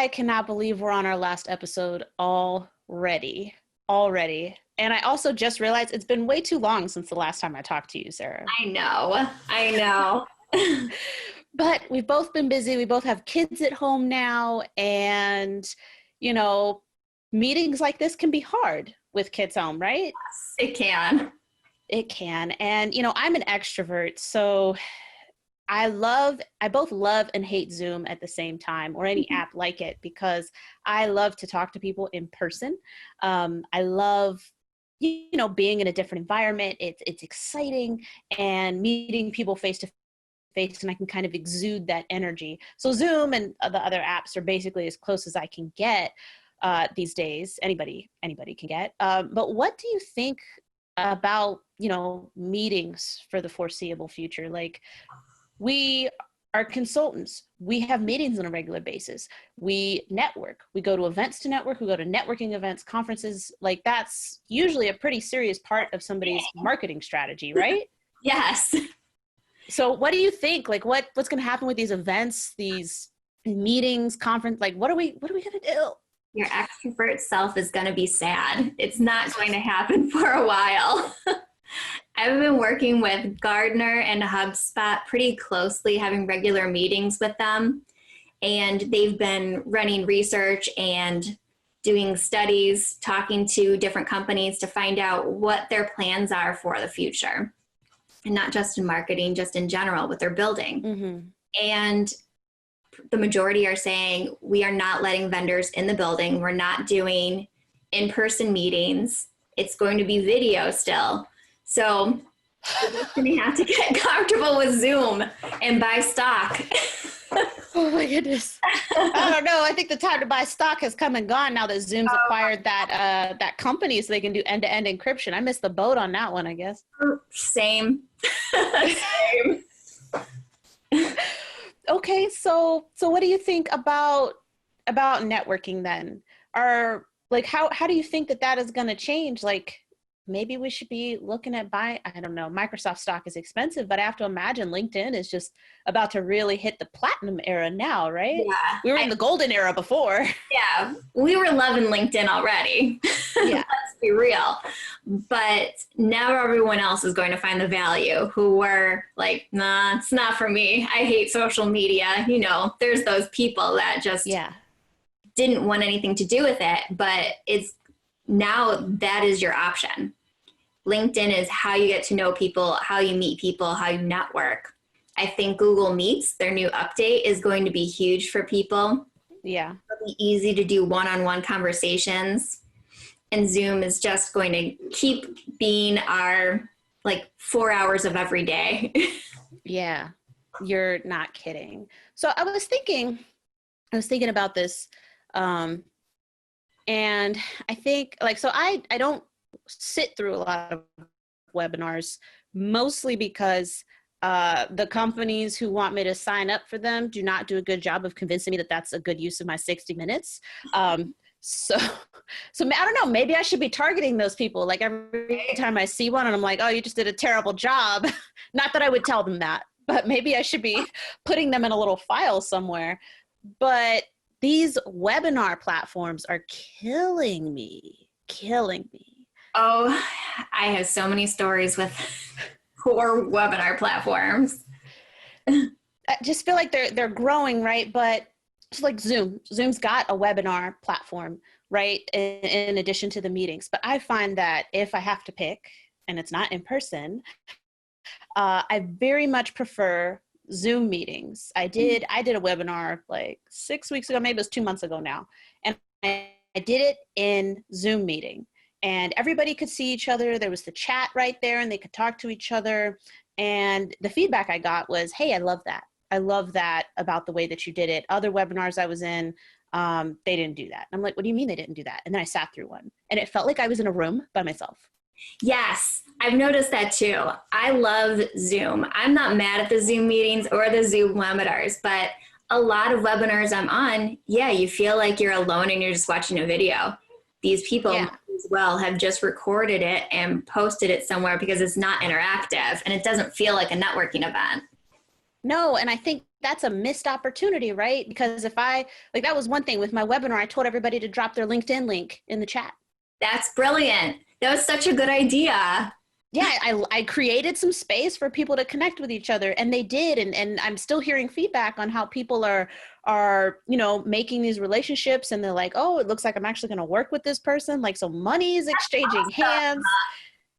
I cannot believe we're on our last episode already. Already. And I also just realized it's been way too long since the last time I talked to you, Sarah. I know. I know. But we've both been busy. We both have kids at home now. And, you know, meetings like this can be hard with kids home, right? Yes, it can. It can. And, you know, I'm an extrovert. So I both love and hate Zoom at the same time, or any app like it, because I love to talk to people in person. I love, you know, being in a different environment. It's exciting, and meeting people face to face, and I can kind of exude that energy. So Zoom and the other apps are basically as close as I can get these days. Anybody can get. But what do you think about, you know, meetings for the foreseeable future? Like, we are consultants. We have meetings on a regular basis. We network. We go to events to network. We go to networking events, conferences. Like, that's usually a pretty serious part of somebody's marketing strategy, right? Yes. So what do you think? Like, what's going to happen with these events, these meetings, conference? Like, what are we going to do? Your extrovert self is going to be sad. It's not going to happen for a while. I've been working with Gardner and HubSpot pretty closely, having regular meetings with them. And they've been running research and doing studies, talking to different companies to find out what their plans are for the future. And not just in marketing, just in general, what they're building. Mm-hmm. And the majority are saying, we are not letting vendors in the building. We're not doing in-person meetings. It's going to be video still. So we're just going to have to get comfortable with Zoom and buy stock. Oh my goodness. I don't know. I think the time to buy stock has come and gone now that Zoom's acquired that company so they can do end-to-end encryption. I missed the boat on that one, I guess. Same. Same. Okay, so what do you think about networking then? Or like, how do you think that is going to change? Like, maybe we should be looking at buying, I don't know, Microsoft stock is expensive, but I have to imagine LinkedIn is just about to really hit the platinum era now, right? Yeah. We were in the golden era before. Yeah, we were loving LinkedIn already. Yeah. Let's be real. But now everyone else is going to find the value, who were like, nah, it's not for me. I hate social media. You know, there's those people that just didn't want anything to do with it, but it's now that is your option. LinkedIn is how you get to know people, how you meet people, how you network. I think Google Meets, their new update, is going to be huge for people. Yeah. It'll be easy to do one-on-one conversations. And Zoom is just going to keep being our, like, 4 hours of every day. Yeah, you're not kidding. So I was thinking about this. And I think, like, so I don't sit through a lot of webinars, mostly because the companies who want me to sign up for them do not do a good job of convincing me that that's a good use of my 60 minutes. So I don't know, maybe I should be targeting those people. Like, every time I see one and I'm like, oh, you just did a terrible job. Not that I would tell them that, but maybe I should be putting them in a little file somewhere. But these webinar platforms are killing me. Oh, I have so many stories with poor webinar platforms. I just feel like they're growing, right? But it's like Zoom's got a webinar platform, right? In addition to the meetings. But I find that if I have to pick, and it's not in person, I very much prefer Zoom meetings. I did a webinar like 6 weeks ago, maybe it was 2 months ago now. And I did it in Zoom meeting. And everybody could see each other. There was the chat right there, and they could talk to each other. And the feedback I got was, hey, I love that. I love that about the way that you did it. Other webinars I was in, they didn't do that. I'm like, what do you mean they didn't do that? And then I sat through one, and it felt like I was in a room by myself. Yes, I've noticed that too. I love Zoom. I'm not mad at the Zoom meetings or the Zoom webinars, but a lot of webinars I'm on, yeah, you feel like you're alone and you're just watching a video. These people as well have just recorded it and posted it somewhere because it's not interactive and it doesn't feel like a networking event. No, and I think that's a missed opportunity, right? Because if I, like, that was one thing with my webinar, I told everybody to drop their LinkedIn link in the chat. That's brilliant. That was such a good idea. Yeah, I created some space for people to connect with each other, and they did. And I'm still hearing feedback on how people are, you know, making these relationships, and they're like, oh, it looks like I'm actually going to work with this person. Like, so money is exchanging hands.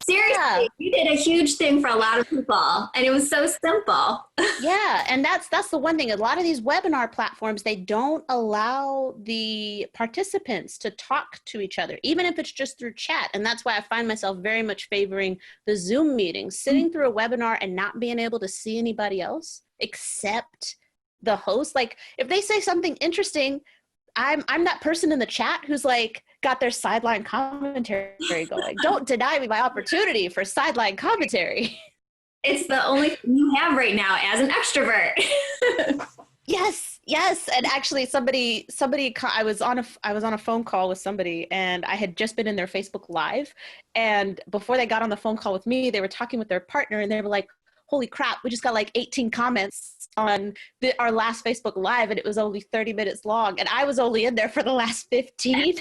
Seriously, Yeah. you did a huge thing for a lot of people, and it was so simple. Yeah, and that's the one thing. A lot of these webinar platforms, they don't allow the participants to talk to each other, even if it's just through chat. And that's why I find myself very much favoring the Zoom meetings, sitting through a webinar and not being able to see anybody else except the host. Like, if they say something interesting, I'm that person in the chat who's like got their sideline commentary going. Don't deny me my opportunity for sideline commentary. It's the only thing you have right now as an extrovert. Yes, yes. And actually somebody, I was on a phone call with somebody, and I had just been in their Facebook Live. And before they got on the phone call with me, they were talking with their partner, and they were like, holy crap, we just got like 18 comments on our last Facebook Live, and it was only 30 minutes long. And I was only in there for the last 15.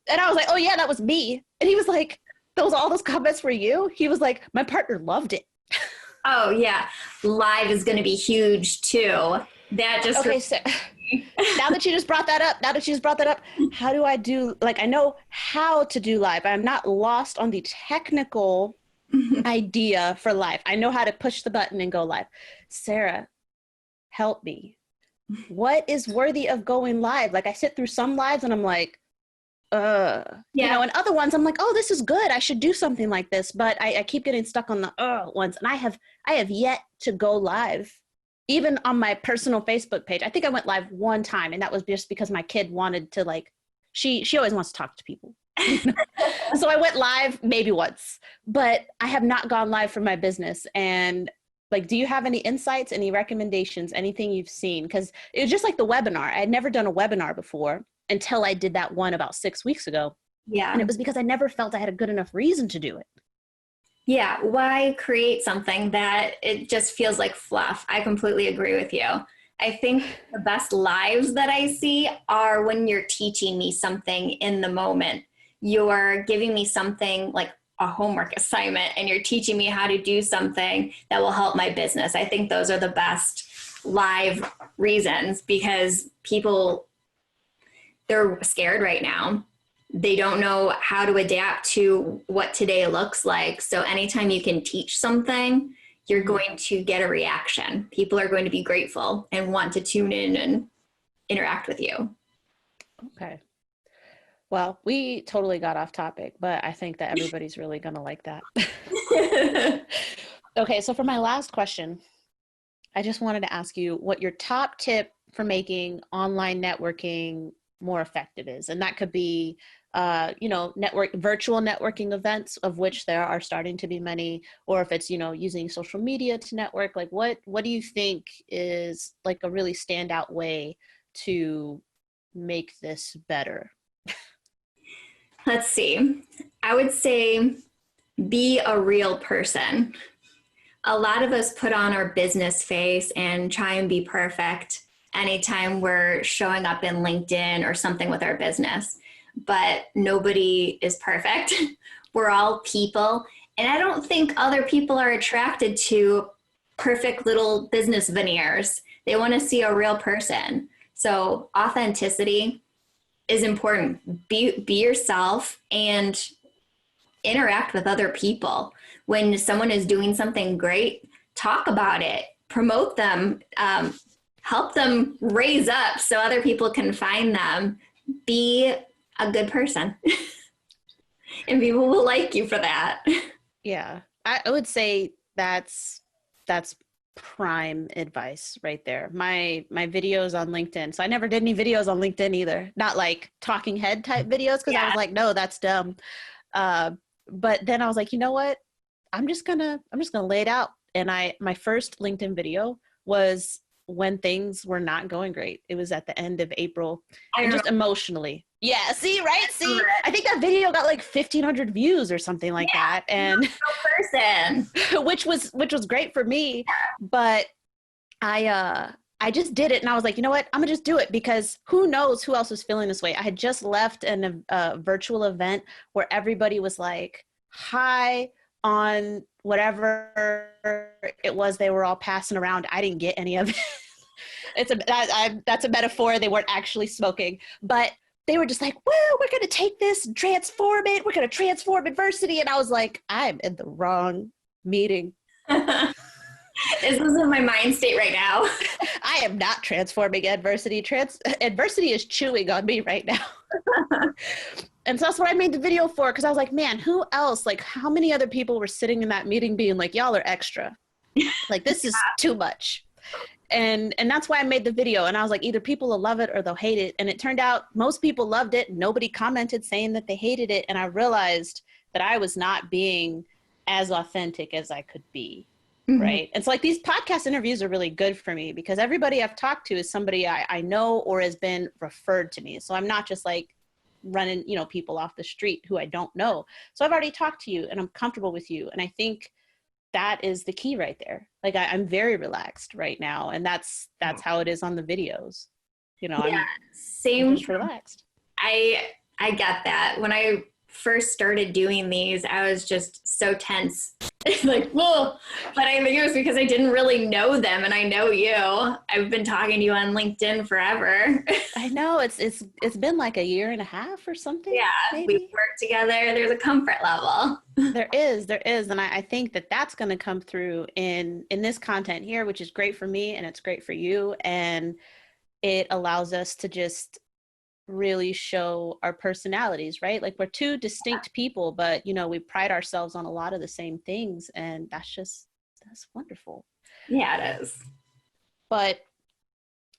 And I was like, oh yeah, that was me. And he was like, all those comments were you? He was like, my partner loved it. Oh yeah, live is going to be huge too. That just okay. So now that you just brought that up, how do I do? Like, I know how to do live. I'm not lost on the technical idea for live. I know how to push the button and go live. Sarah, help me. What is worthy of going live? Like, I sit through some lives and I'm like, you know, and other ones I'm like, oh, this is good, I should do something like this, but I keep getting stuck on the ones. And I have yet to go live, even on my personal Facebook page. I think I went live one time, and that was just because my kid wanted to, like, she always wants to talk to people. So I went live maybe once, but I have not gone live for my business. And like, do you have any insights, any recommendations, anything you've seen? Because it was just like the webinar. I had never done a webinar before until I did that one about 6 weeks ago. Yeah. And it was because I never felt I had a good enough reason to do it. Yeah. Why create something that it just feels like fluff? I completely agree with you. I think the best lives that I see are when you're teaching me something in the moment. You're giving me something like a homework assignment, and you're teaching me how to do something that will help my business. I think those are the best live reasons, because people, they're scared right now. They don't know how to adapt to what today looks like. So anytime you can teach something, you're going to get a reaction. People are going to be grateful and want to tune in and interact with you. Okay. Well, we totally got off topic, but I think that everybody's really going to like that. Okay, so for my last question, I just wanted to ask you what your top tip for making online networking more effective is. And that could be, you know, virtual networking events, of which there are starting to be many, or if it's, you know, using social media to network. Like, what do you think is like a really standout way to make this better? Let's see. I would say be a real person. A lot of us put on our business face and try and be perfect anytime we're showing up in LinkedIn or something with our business, but nobody is perfect. We're all people. And I don't think other people are attracted to perfect little business veneers. They want to see a real person. So authenticity is important. Be yourself and interact with other people. When someone is doing something great, talk about it, promote them, help them raise up so other people can find them. Be a good person. And people will like you for that. Yeah, I would say that's prime advice right there. My videos on LinkedIn. So I never did any videos on LinkedIn either. Not like talking head type videos, because I was like, no, that's dumb. But then I was like, you know what? I'm just gonna lay it out. And my first LinkedIn video was when things were not going great. It was at the end of April, and just emotionally. Yeah, see, right? See, I think that video got like 1,500 views or something like that. And person. which was great for me. But I just did it, and I was like, you know what? I'm gonna just do it, because who knows who else was feeling this way. I had just left a virtual event where everybody was like high on whatever it was they were all passing around. I didn't get any of it. That's a metaphor. They weren't actually smoking, but they were just like, woo, we're going to take this and transform it. We're going to transform adversity. And I was like, I'm in the wrong meeting. This isn't my mind state right now. I am not transforming adversity. Adversity is chewing on me right now. And so that's what I made the video for, because I was like, man, who else? Like, how many other people were sitting in that meeting being like, y'all are extra. Like, this is too much. And that's why I made the video. And I was like, either people will love it or they'll hate it. And it turned out most people loved it. Nobody commented saying that they hated it. And I realized that I was not being as authentic as I could be. Mm-hmm. Right. And so like these podcast interviews are really good for me, because everybody I've talked to is somebody I know or has been referred to me. So I'm not just like running, people off the street who I don't know. So I've already talked to you and I'm comfortable with you. And I think that is the key right there. Like I'm very relaxed right now. And that's how it is on the videos. Yeah, I'm same. just relaxed. I get that. When I first started doing these, I was just so tense. Like, whoa. But I think it was because I didn't really know them, and I know you. I've been talking to you on LinkedIn forever. I know it's been like a year and a half or something. Yeah, maybe. We've worked together. There's a comfort level. There is. And I think that that's going to come through in this content here, which is great for me and it's great for you. And it allows us to just really show our personalities, right? Like we're two distinct people, but we pride ourselves on a lot of the same things, and that's wonderful. Yeah, it is. But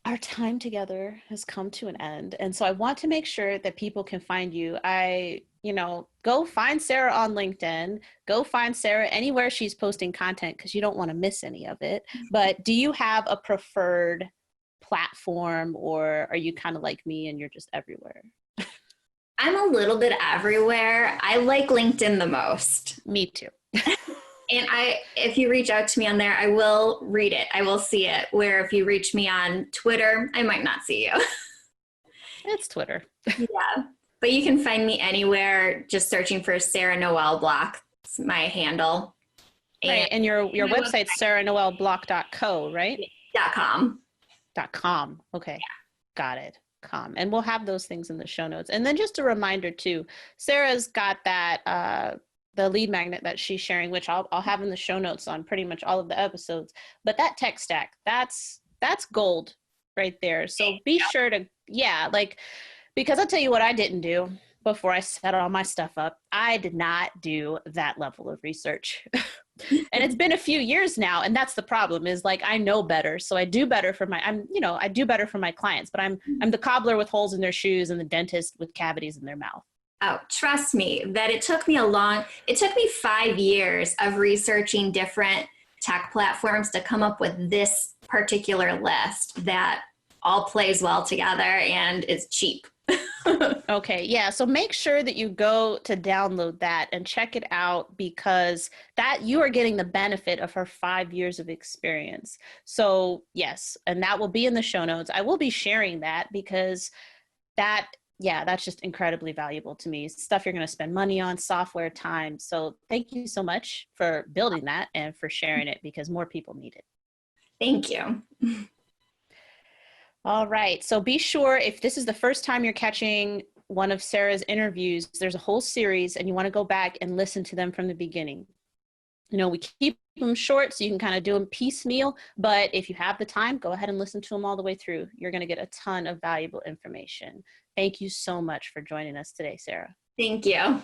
our time together has come to an end, and so I want to make sure that people can find you. Go find Sarah on LinkedIn, go find Sarah anywhere she's posting content, because you don't want to miss any of it. But do you have a preferred platform, or are you kind of like me and you're just everywhere? I'm a little bit everywhere. I like LinkedIn the most. Me too. And if you reach out to me on there, I will read it. I will see it. Where if you reach me on Twitter, I might not see you. It's Twitter. Yeah. But you can find me anywhere, just searching for Sarah Noel Block. It's my handle. Right. And your website's sarahnoelblock.co, right? .com. .com. Okay. Yeah. Got it. Com. And we'll have those things in the show notes. And then just a reminder too, Sarah's got that, the lead magnet that she's sharing, which I'll have in the show notes on pretty much all of the episodes. But that tech stack, that's gold right there. So be sure to, because I'll tell you what I didn't do before I set all my stuff up. I did not do that level of research. And it's been a few years now, and that's the problem, is like I know better, so I do better for I do better for my clients, but I'm the cobbler with holes in their shoes and the dentist with cavities in their mouth. Oh, trust me that it took me 5 years of researching different tech platforms to come up with this particular list that all plays well together and is cheap. Okay, yeah. So make sure that you go to download that and check it out, because that you are getting the benefit of her 5 years of experience. So yes, and that will be in the show notes. I will be sharing that, because that's just incredibly valuable to me. Stuff you're going to spend money on, software, time. So thank you so much for building that and for sharing it, because more people need it. Thank you. All right. So be sure, if this is the first time you're catching one of Sarah's interviews, there's a whole series and you want to go back and listen to them from the beginning. We keep them short so you can kind of do them piecemeal, but if you have the time, go ahead and listen to them all the way through. You're going to get a ton of valuable information. Thank you so much for joining us today, Sarah. Thank you.